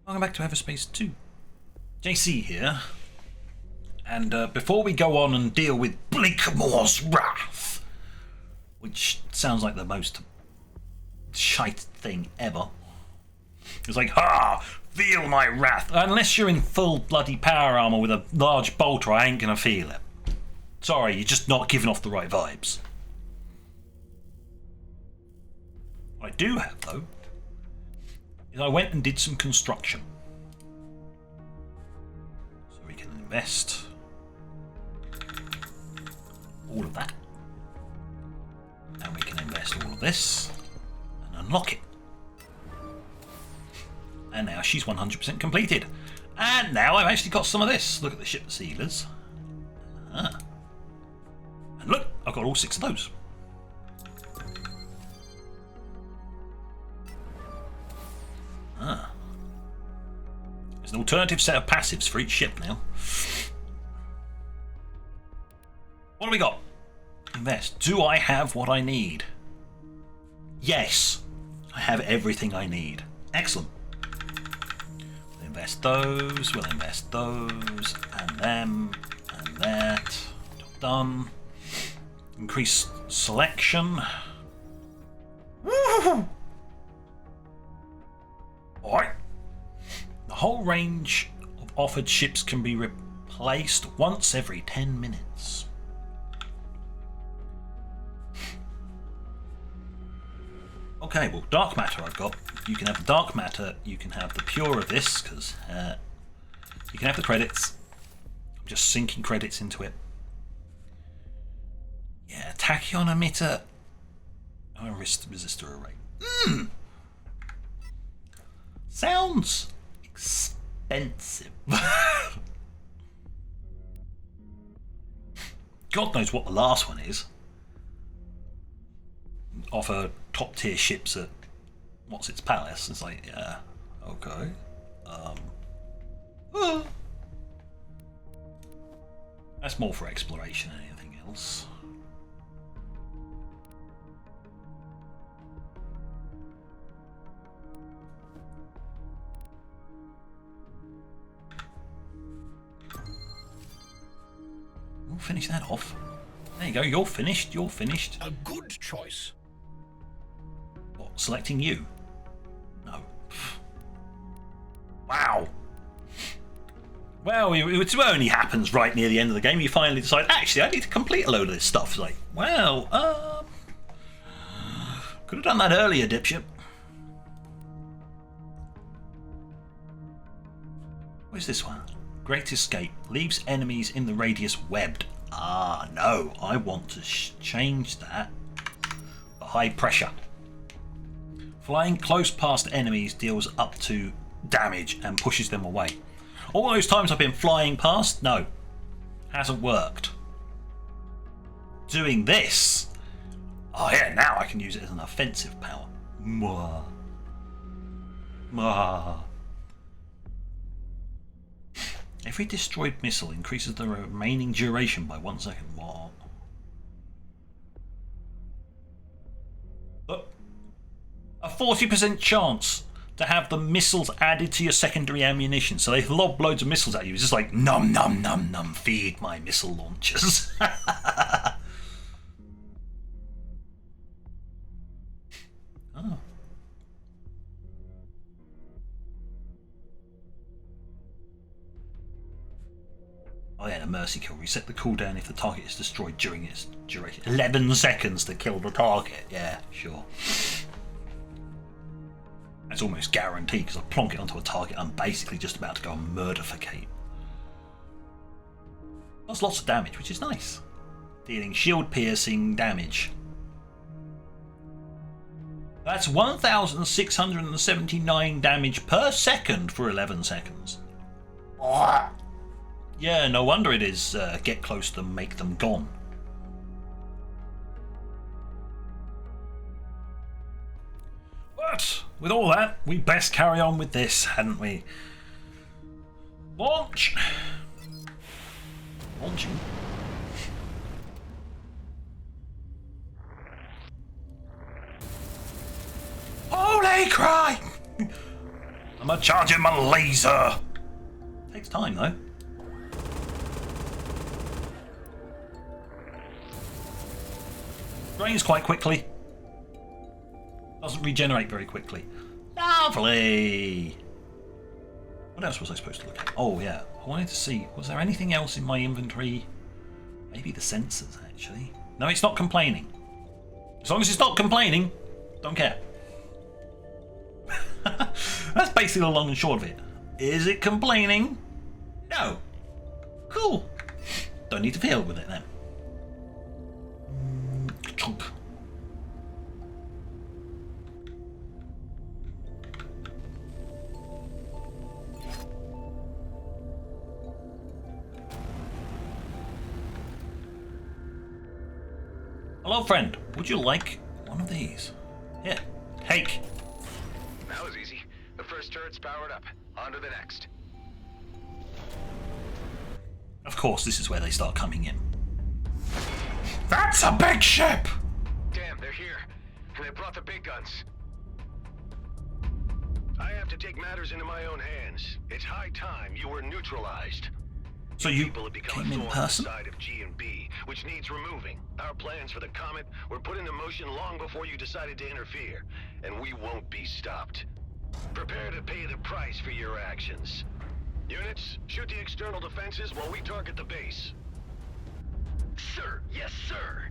Welcome back to Everspace 2. JC here. And before we go on and deal with Bleakmore's Wrath, which sounds like the most shite thing ever. It's like, ha! Feel my wrath! Unless you're in full bloody power armor with a large bolter, I ain't gonna feel it. Sorry, you're just not giving off the right vibes. What I do have, though, is I went and did some construction. So we can invest all of that. And we can invest all of this and unlock it. And now she's 100% completed. And now I've actually got some of this. Look at the ship sealers. And look, I've got all 6 of those. There's an alternative set of passives for each ship now. What do we got? Invest. Do I have what I need? Yes, I have everything I need. Excellent. We'll invest those, we'll invest those, and them, and that. Done. Increase selection. Woo! Alright. The whole range of offered ships can be replaced once every 10 minutes. Okay, well, dark matter I've got. You can have the dark matter, you can have the pure of this, because you can have the credits. I'm just sinking credits into it. Yeah, tachyon emitter. Oh, resistor array. Sounds expensive. God knows what the last one is. Offer top tier ships at what's its palace? It's like, yeah, okay. That's more for exploration than anything else. We'll finish that off. There you go, you're finished, you're finished. A good choice. What, selecting you? No. Wow. Well, it only happens right near the end of the game. You finally decide, actually, I need to complete a load of this stuff. It's like, well, could have done that earlier, dipshit. Where's this one? Great Escape. Leaves enemies in the radius webbed. Ah, no. I want to change that for high pressure. Flying close past enemies deals up to damage and pushes them away. All those times I've been flying past, no. Hasn't worked. Doing this. Oh yeah, now I can use it as an offensive power. Mwah. Mwah. Every destroyed missile increases the remaining duration by 1 second. What? Look. A 40% chance to have the missiles added to your secondary ammunition. So they lob loads of missiles at you. It's just like, num num num num, feed my missile launchers. Oh. Oh yeah, the mercy kill. Reset the cooldown if the target is destroyed during its duration. 11 seconds to kill the target. Yeah, sure. That's almost guaranteed because I plonk it onto a target I'm basically just about to go and murderficate. Does lots of damage, which is nice. Dealing shield piercing damage. That's 1,679 damage per second for 11 seconds. Yeah, no wonder it is get close to them, make them gone. But with all that, we best carry on with this, hadn't we? Launch! Launching. Holy crap! I'm a charging my laser. Takes time though. Drains quite quickly. Doesn't regenerate very quickly. Lovely. What else was I supposed to look at? Oh yeah, I wanted to see, was there anything else in my inventory? Maybe the sensors actually. No, it's not complaining. As long as it's not complaining, don't care. That's basically the long and short of it. Is it complaining? No. Cool. Don't need to deal with it then. Chunk. Hello, friend. Would you like one of these? Here, take. That was easy. The first turret's powered up. On to the next. Of course, this is where they start coming in. That's a big ship! Damn, they're here. And they brought the big guns. I have to take matters into my own hands. It's high time you were neutralized. So you People have become came a in thorn person? inside of G and B, which needs removing. Our plans for the comet were put into motion long before you decided to interfere, and we won't be stopped. Prepare to pay the price for your actions. Units, shoot the external defenses while we target the base. Sir, yes, sir.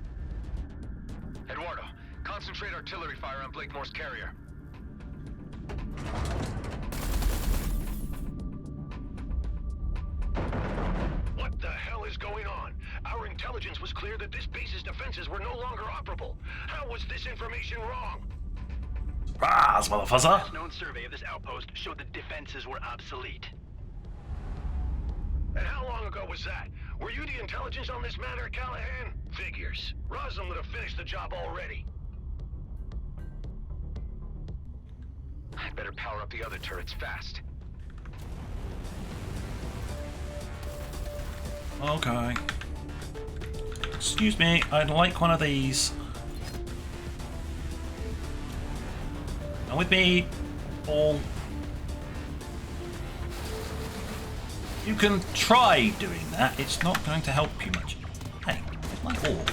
Eduardo, concentrate artillery fire on Blakemore's carrier. What the hell is going on? Our intelligence was clear that this base's defenses were no longer operable. How was this information wrong? Surprise, motherfucker! The last known survey of this outpost showed the defenses were obsolete. And how long ago was that? Were you the intelligence on this matter, Callahan? Figures. Roslin would have finished the job already. I'd better power up the other turrets fast. Okay. Excuse me, I'd like one of these. Come with me, all. You can try doing that, it's not going to help you much. Hey, where's my ore?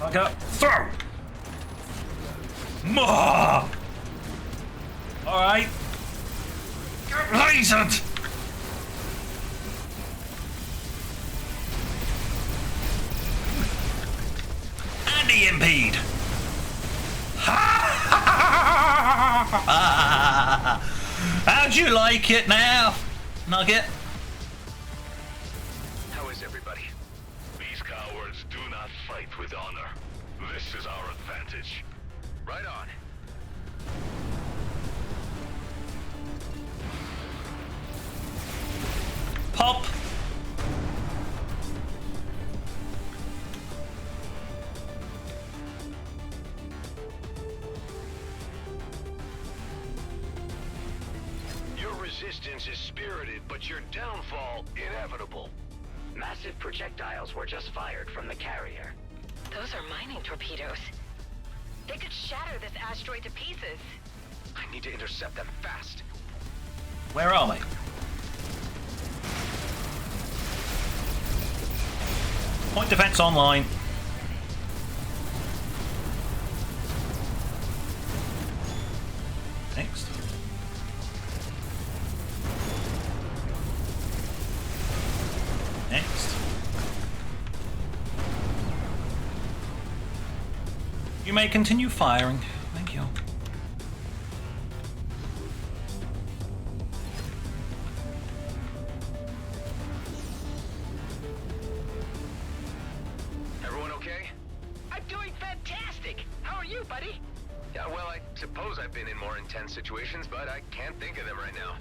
I got throw! More! Alright. Get lasered! And impede! How'd you like it now, Nugget? How is everybody? These cowards do not fight with honor. This is our advantage. Right on. Pop! Your resistance is spirited, but your downfall inevitable. Massive projectiles were just fired from the carrier. Those are mining torpedoes. They could shatter this asteroid to pieces. I need to intercept them fast. Where are they? Point defense online. Next. Next. You may continue firing. Thank you. Everyone okay? I'm doing fantastic! How are you, buddy? Yeah, well, I suppose I've been in more intense situations, but I can't think of them right now.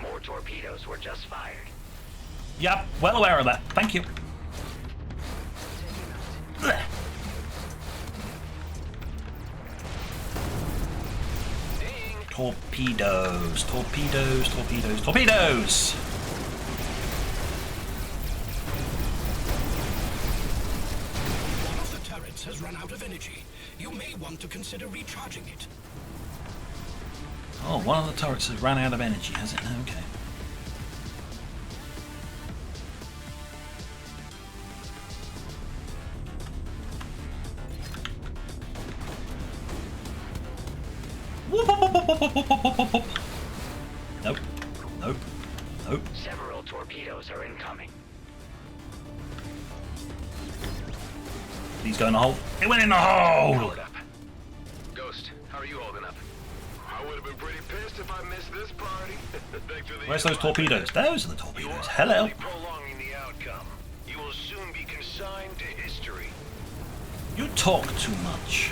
More torpedoes were just fired. Yep, well aware of that. Thank you. Blech. Ding! Torpedoes, torpedoes, torpedoes, torpedoes! One of the turrets has run out of energy. You may want to consider recharging it. Oh, one of the turrets has ran out of energy, has it? Okay. Nope. Nope. Nope. Several torpedoes are incoming. He's going in the hole. It went in the hole! Powered up. Ghost, how are you holding up? I would have been pretty pissed if I missed this party. Thanks for the Where's those invite. torpedoes? Those are the You torpedoes. are Hello. only prolonging the outcome. You will soon be consigned to history. You talk too much.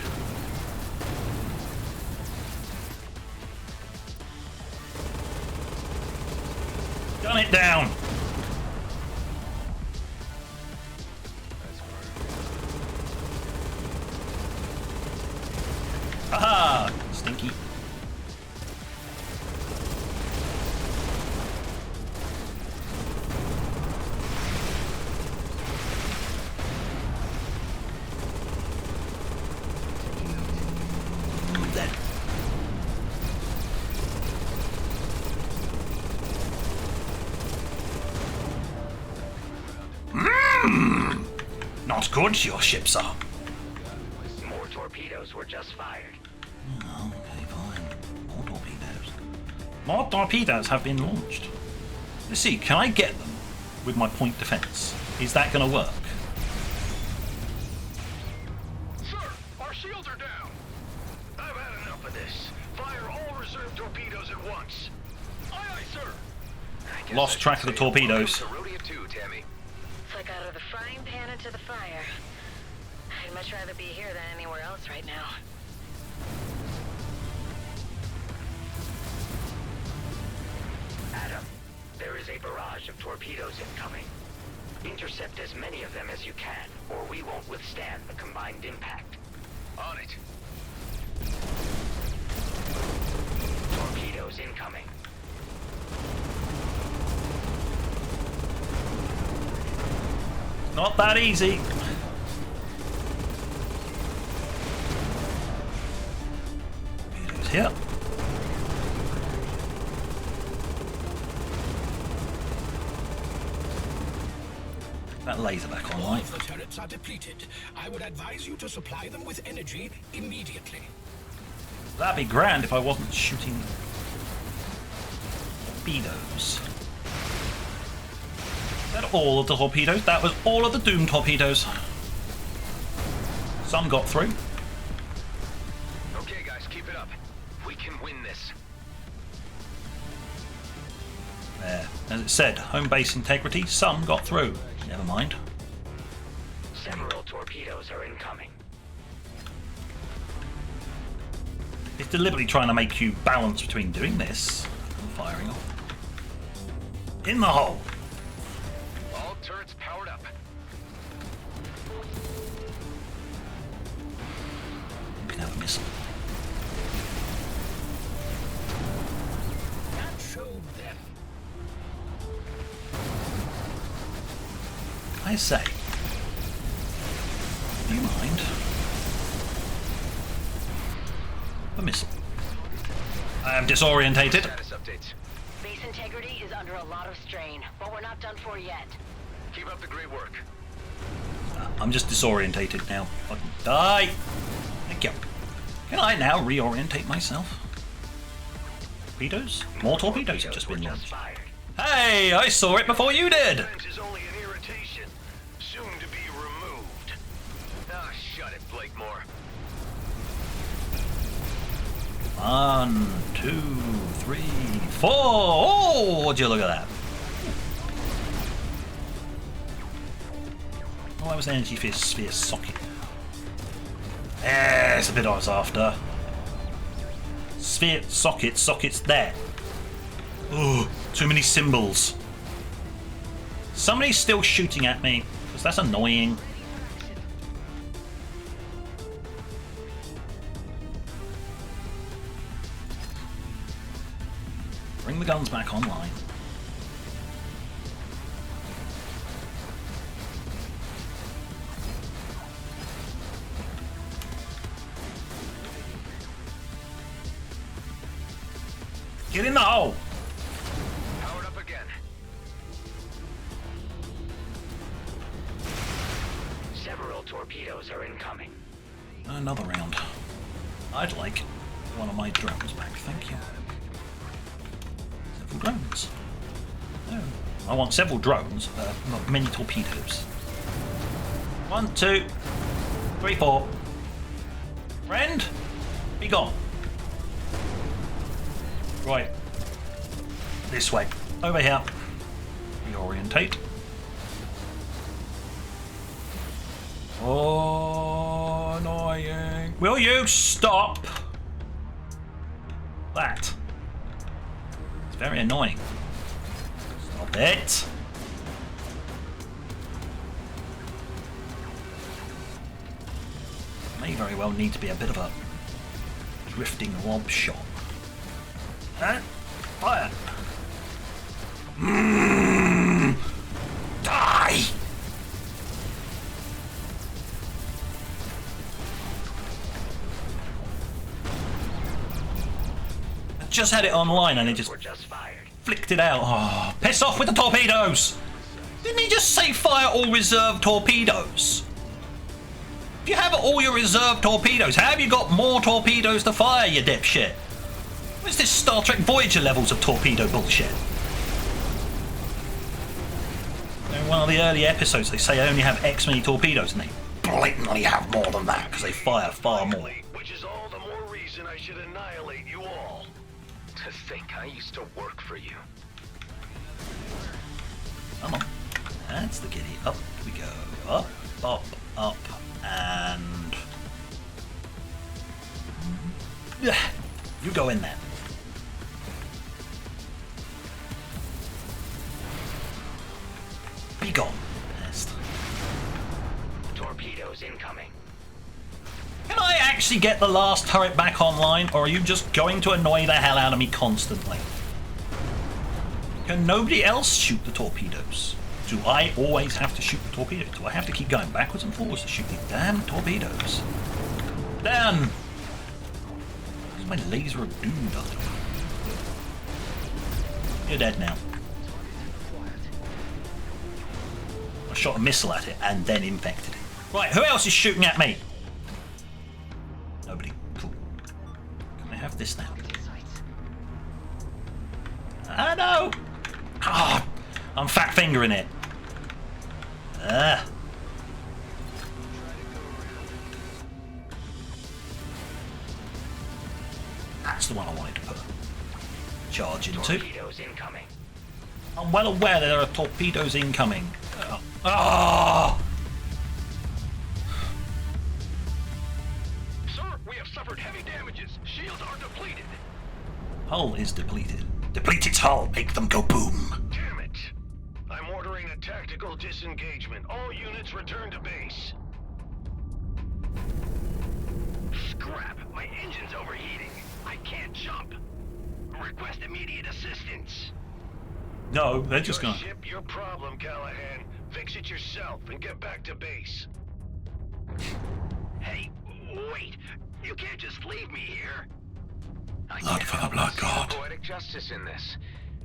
Gun it down. Aha! Stinky. Dead. Not good, your ships are. More torpedoes were just fired. Oh, okay, fine. More torpedoes. More torpedoes have been launched. Let's see, can I get them with my point defense? Is that going to work? Sir, our shields are down. I've had enough of this. Fire all reserve torpedoes at once. Aye, aye, sir. I guess Lost I track should of the say torpedoes. welcome to Rodeo 2, Tammy. It's like out of the frying pan into the fire. I'd much rather be here than anywhere else right now. Adam, there is a barrage of torpedoes incoming. Intercept as many of them as you can, or we won't withstand the combined impact. On it. Torpedoes incoming. Not that easy. Torpedoes here. That laser back on, All right? of the turrets are depleted. I would advise you to supply them with energy immediately. That'd be grand if I wasn't shooting torpedoes. Is that all of the torpedoes? That was all of the Doom torpedoes. Some got through. Okay, guys, keep it up. We can win this. There. As it said, home base integrity. Some got through. Never mind. Several torpedoes are incoming. It's deliberately trying to make you balance between doing this and firing off. In the hole. All turrets powered up. You can have a missile. That showed them. I say. Do you mind? A missile. I am disorientated. Status updates. Base integrity is under a lot of strain, but we're not done for yet. Keep up the great work. I'm just disorientated now. Fucking die! Thank you. Can I now reorientate myself? Torpedoes? More torpedoes have just been were launched. fired. Hey, I saw it before you did! Fence is only an irritation, soon to be removed. Ah, shut it, Blakemore. 1, 2, 3, 4. Oh, would you look at that? Oh, that was an energy sphere socket. There's the bit I was after. Sphere socket, sockets there. Oh, too many symbols. Somebody's still shooting at me, because that's annoying. Bring the guns back online. Get in the hole! Powered up again. Several torpedoes are incoming. Another round. I'd like one of my drones back, thank you. Several drones. No. I want several drones, not many torpedoes. 1, 2, 3, 4. Friend, be gone. Right. This way. Over here. Reorientate. Oh, annoying. Will you stop that? It's very annoying. Stop it. May very well need to be a bit of a drifting lob shot. Fire! Die! I just had it online and it just Were just fired. flicked it out. Oh, piss off with the torpedoes! Didn't he just say fire all reserve torpedoes? If you have all your reserve torpedoes, how have you got more torpedoes to fire, you dipshit? What is this Star Trek Voyager levels of torpedo bullshit? In one of the early episodes, they say they only have X many torpedoes, and they blatantly have more than that because they fire far more. Which is all the more reason I should annihilate you all. To think I used to work for you. Come on. That's the giddy. Up we go. Up, up, up, and... You go in there. Be gone, pest. Torpedoes incoming. Can I actually get the last turret back online, or are you just going to annoy the hell out of me constantly? Can nobody else shoot the torpedoes? Do I always have to shoot the torpedoes? Do I have to keep going backwards and forwards to shoot these damn torpedoes? Damn! Where's my laser of doom done? You're dead now. I shot a missile at it and then infected it. Right, who else is shooting at me? Nobody. Cool. Can I have this now? Ah, no! Ah, I'm fat fingering it. Ah. That's the one I wanted to put charge into. Torpedoes incoming. I'm well aware that there are torpedoes incoming. Ah! Sir, we have suffered heavy damages. Shields are depleted. Hull is depleted. Deplete its hull. Make them go boom. Damn it. I'm ordering a tactical disengagement. All units return to base. Scrap! My engine's overheating. I can't jump. Request immediate assistance. No, they're just Your gonna... ship, your problem, Callahan. Fix it yourself and get back to base. Hey, wait! You can't just leave me here. Blood for the blood god. Poetic justice in this.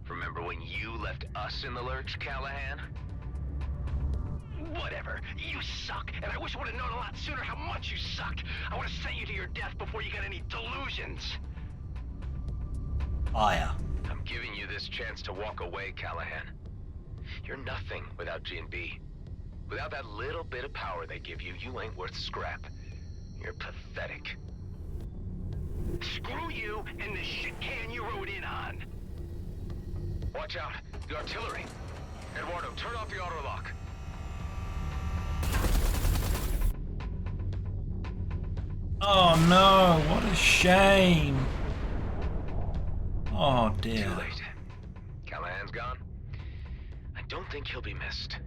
Remember when you left us in the lurch, Callahan? Whatever. You suck, and I wish I would have known a lot sooner how much you sucked. I would have sent you to your death before you got any delusions. Fire. I'm giving you this chance to walk away, Callahan. You're nothing without G&B. Without that little bit of power they give you, you ain't worth scrap. You're pathetic. Screw you and the shit can you rode in on. Watch out. The artillery. Eduardo, turn off the auto lock. Oh no, what a shame. Oh dear. Too late. Callahan's gone. I don't think he'll be missed.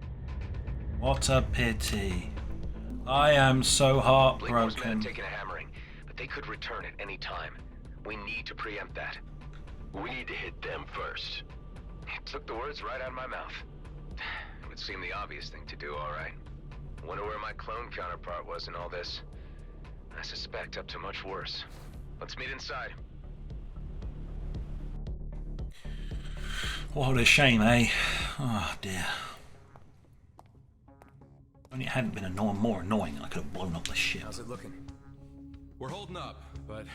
What a pity. I am so Blakemore's men have heartbroken. taken a hammering, but they could return at any time. We need to preempt that. We need to hit them first. It took the words right out of my mouth. It would seem the obvious thing to do, all right. Wonder where my clone counterpart was in all this. I suspect up to much worse. Let's meet inside. What a shame, eh? Oh dear. Only it hadn't been more annoying and I could have blown up the ship. How's it looking? We're holding up, but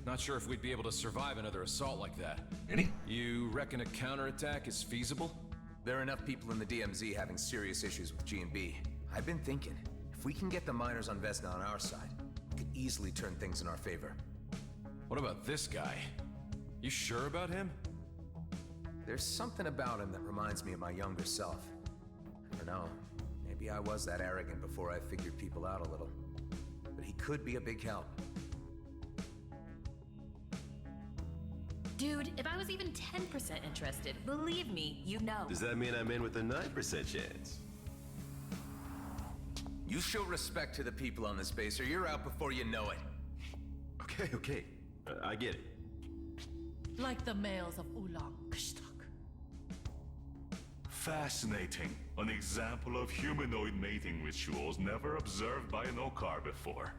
not sure if we'd be able to survive another assault like that. Really? You reckon a counterattack is feasible? There are enough people in the DMZ having serious issues with G&B. I've been thinking, if we can get the miners on Vesna on our side, we could easily turn things in our favor. What about this guy? You sure about him? There's something about him that reminds me of my younger self. I don't know. Maybe I was that arrogant before I figured people out a little. But he could be a big help. Dude, if I was even 10% interested, believe me, you know. Does that mean I'm in with a 9% chance? You show respect to the people on this base or you're out before you know it. Okay. I get it. Like the males of Ulang Kshtak. Fascinating. An example of humanoid mating rituals never observed by an Okar before.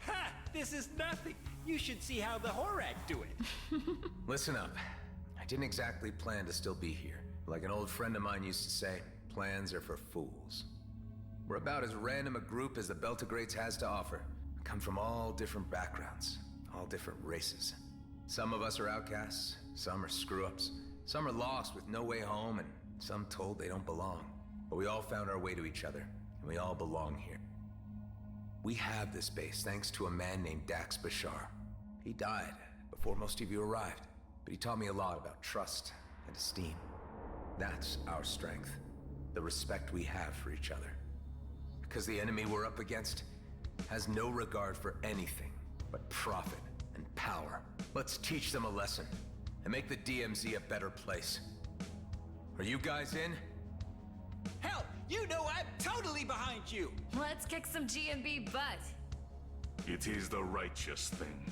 Ha! This is nothing. You should see how the Horak do it. Listen up. I didn't exactly plan to still be here. Like an old friend of mine used to say, plans are for fools. We're about as random a group as the Beltagrades has to offer. We come from all different backgrounds, all different races. Some of us are outcasts, some are screw-ups, some are lost with no way home, and some told they don't belong. But we all found our way to each other, and we all belong here. We have this base thanks to a man named Dax Bashar. He died before most of you arrived, but he taught me a lot about trust and esteem. That's our strength, the respect we have for each other. Because the enemy we're up against has no regard for anything but profit and power. Let's teach them a lesson and make the DMZ a better place. Are you guys in? Hell, you know I'm totally behind you. Let's kick some G&B butt. It is the righteous thing.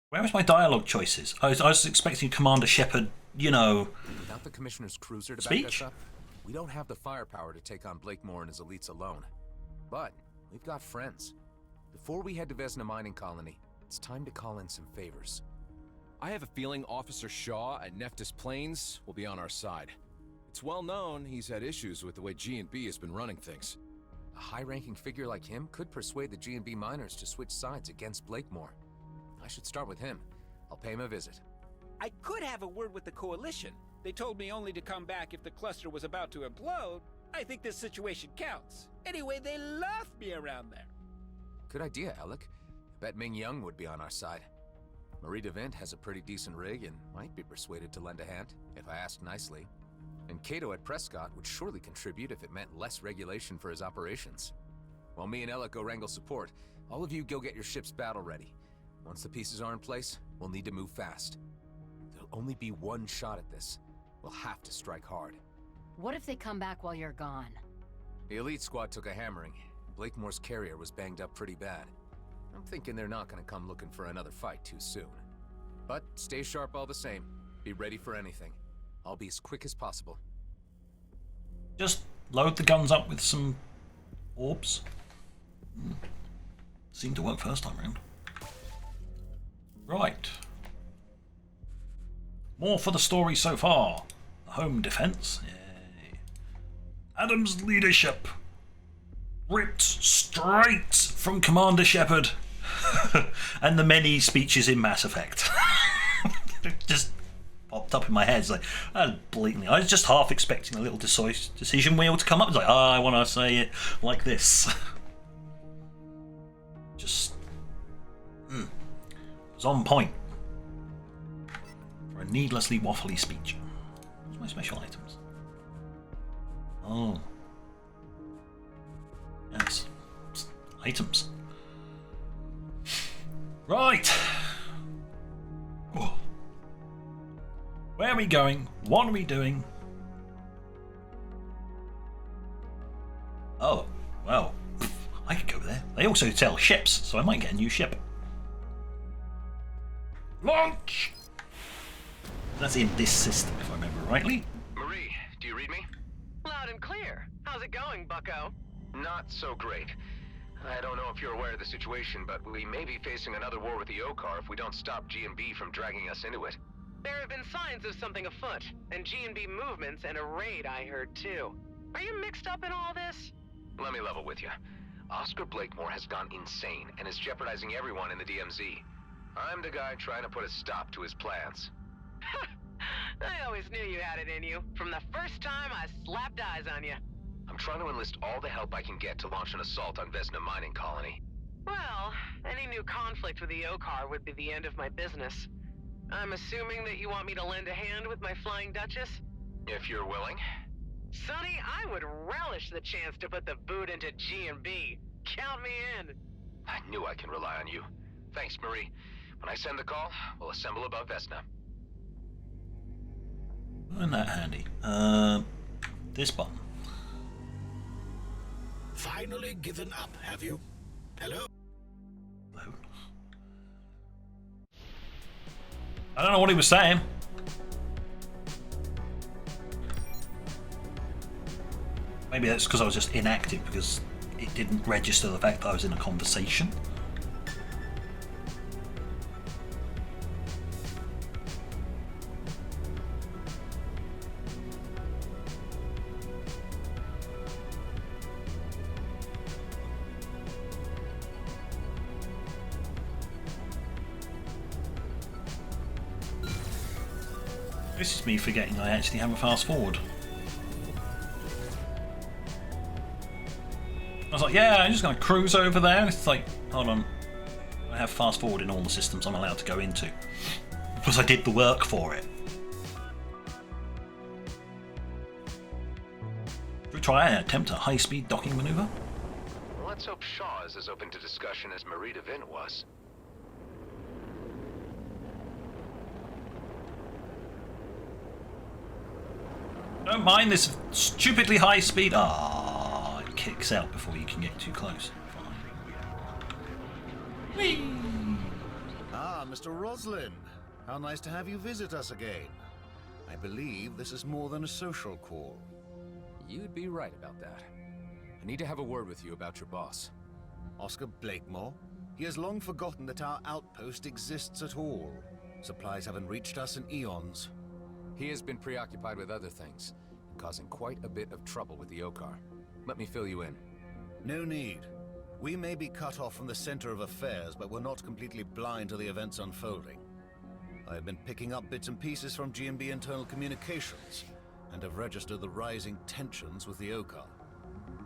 Where was my dialogue choices? I was expecting Commander Shepard, you know... Without the Commissioner's cruiser to Speech? back us up, we don't have the firepower to take on Blakemore and his elites alone. But we've got friends. Before we head to Vesna Mining Colony, it's time to call in some favors. I have a feeling Officer Shaw at Nephthys Plains will be on our side. It's well known he's had issues with the way G&B has been running things. A high-ranking figure like him could persuade the G&B miners to switch sides against Blakemore. I should start with him. I'll pay him a visit. I could have a word with the Coalition. They told me only to come back if the cluster was about to implode. I think this situation counts. Anyway, they love me around there. Good idea, Alec. Bet Ming Young would be on our side. Marie DeVent has a pretty decent rig and might be persuaded to lend a hand, if I ask nicely. And Cato at Prescott would surely contribute if it meant less regulation for his operations. While me and Alec go wrangle support, all of you go get your ships battle ready. Once the pieces are in place, we'll need to move fast. There'll only be one shot at this. We'll have to strike hard. What if they come back while you're gone? The elite squad took a hammering. Blakemore's carrier was banged up pretty bad. I'm thinking they're not gonna come looking for another fight too soon. But stay sharp all the same. Be ready for anything. I'll be as quick as possible. Just load the guns up with some orbs. Seemed to work first time round. Right. More for the story so far. The home defense. Yay. Adam's leadership. Ripped straight from Commander Shepard. And the many speeches in Mass Effect. Just popped up in my head. It's like, blatantly. I was just half expecting a little decision wheel to come up. It's like, I want to say it like this. Just... it was on point. For a needlessly waffly speech. What's my special items? Oh. Yes. Items. Right. Oh. Where are we going? What are we doing? Oh, well. I could go there. They also sell ships, so I might get a new ship. Launch! That's in this system, if I remember rightly. Marie, do you read me? Loud and clear. How's it going, bucko? Not so great. I don't know if you're aware of the situation, but we may be facing another war with the Okar if we don't stop G&B from dragging us into it. There have been signs of something afoot, and G&B movements and a raid I heard too. Are you mixed up in all this? Let me level with you. Oscar Blakemore has gone insane and is jeopardizing everyone in the DMZ. I'm the guy trying to put a stop to his plans. I always knew you had it in you, from the first time I slapped eyes on you. I'm trying to enlist all the help I can get to launch an assault on Vesna mining colony. Well, any new conflict with the Okar would be the end of my business. I'm assuming that you want me to lend a hand with my Flying Duchess? If you're willing. Sonny, I would relish the chance to put the boot into G&B. Count me in. I knew I can rely on you. Thanks, Marie. When I send the call, we'll assemble above Vesna. Isn't that handy? This button. Finally given up, have you? Hello? I don't know what he was saying. Maybe that's because I was just inactive because it didn't register the fact that I was in a conversation. This is me forgetting I actually have a fast forward. I was like, yeah, I'm just going to cruise over there. And it's like, hold on. I have fast forward in all the systems I'm allowed to go into. Because I did the work for it. Should we try and attempt a high-speed docking maneuver? Let's hope Shaw is as open to discussion as Marie DeVin was. Don't mind this stupidly high speed. Ah, it kicks out before you can get too close. Whee! Ah, Mr. Roslin. How nice to have you visit us again. I believe this is more than a social call. You'd be right about that. I need to have a word with you about your boss. Oscar Blakemore? He has long forgotten that our outpost exists at all. Supplies haven't reached us in eons. He has been preoccupied with other things, causing quite a bit of trouble with the Okar. Let me fill you in. No need. We may be cut off from the center of affairs, but we're not completely blind to the events unfolding. I have been picking up bits and pieces from G&B internal communications, and have registered the rising tensions with the Okar.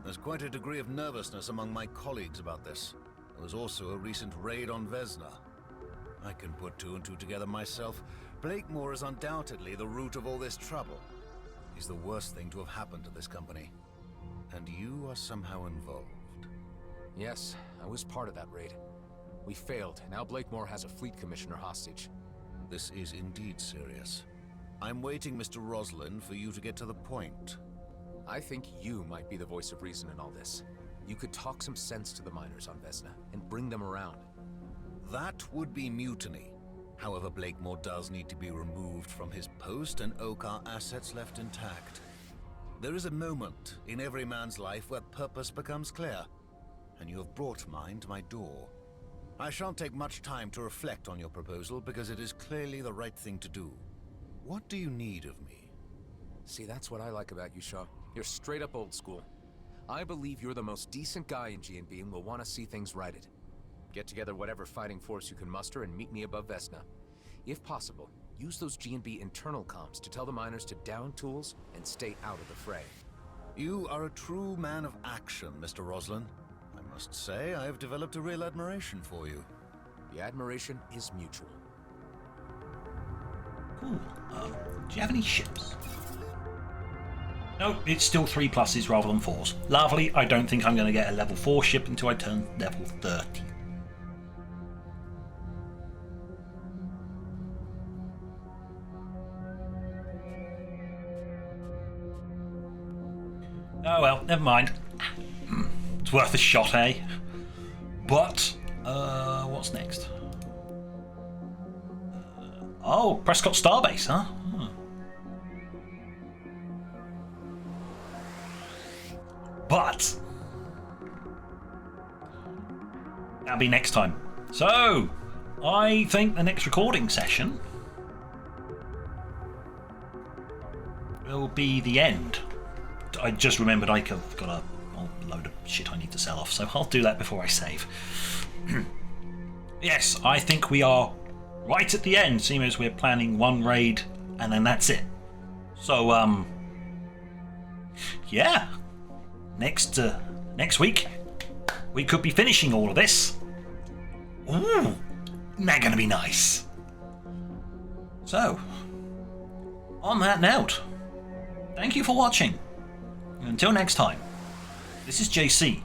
There's quite a degree of nervousness among my colleagues about this. There was also a recent raid on Vesna. I can put two and two together myself. Blakemore is undoubtedly the root of all this trouble. He's the worst thing to have happened to this company. And you are somehow involved. Yes, I was part of that raid. We failed, and now Blakemore has a fleet commissioner hostage. This is indeed serious. I'm waiting, Mr. Roslin, for you to get to the point. I think you might be the voice of reason in all this. You could talk some sense to the miners on Vesna, and bring them around. That would be mutiny. However, Blakemore does need to be removed from his post and Okar assets left intact. There is a moment in every man's life where purpose becomes clear, and you have brought mine to my door. I shan't take much time to reflect on your proposal because it is clearly the right thing to do. What do you need of me? See, that's what I like about you, Shaw. You're straight up old school. I believe you're the most decent guy in G&B and will want to see things righted. Get together whatever fighting force you can muster and meet me above Vesna. If possible, use those G&B internal comms to tell the miners to down tools and stay out of the fray. You are a true man of action, Mr. Roslin. I must say, I have developed a real admiration for you. The admiration is mutual. Cool. Do you have any ships? No, it's still 3 pluses rather than 4s. Lovely. I don't think I'm going to get a level 4 ship until I turn level 30. Oh well, never mind. It's worth a shot, eh? But, what's next? Oh, Prescott Starbase, huh? But that'll be next time. So I think the next recording session will be the end. I just remembered I've got a whole load of shit I need to sell off, so I'll do that before I save. Yes, I think we are right at the end, seeing as we're planning one raid and then that's it. So, yeah, next week we could be finishing all of this. Ooh, that's gonna be nice. So, on that note, thank you for watching. Until next time, this is JC,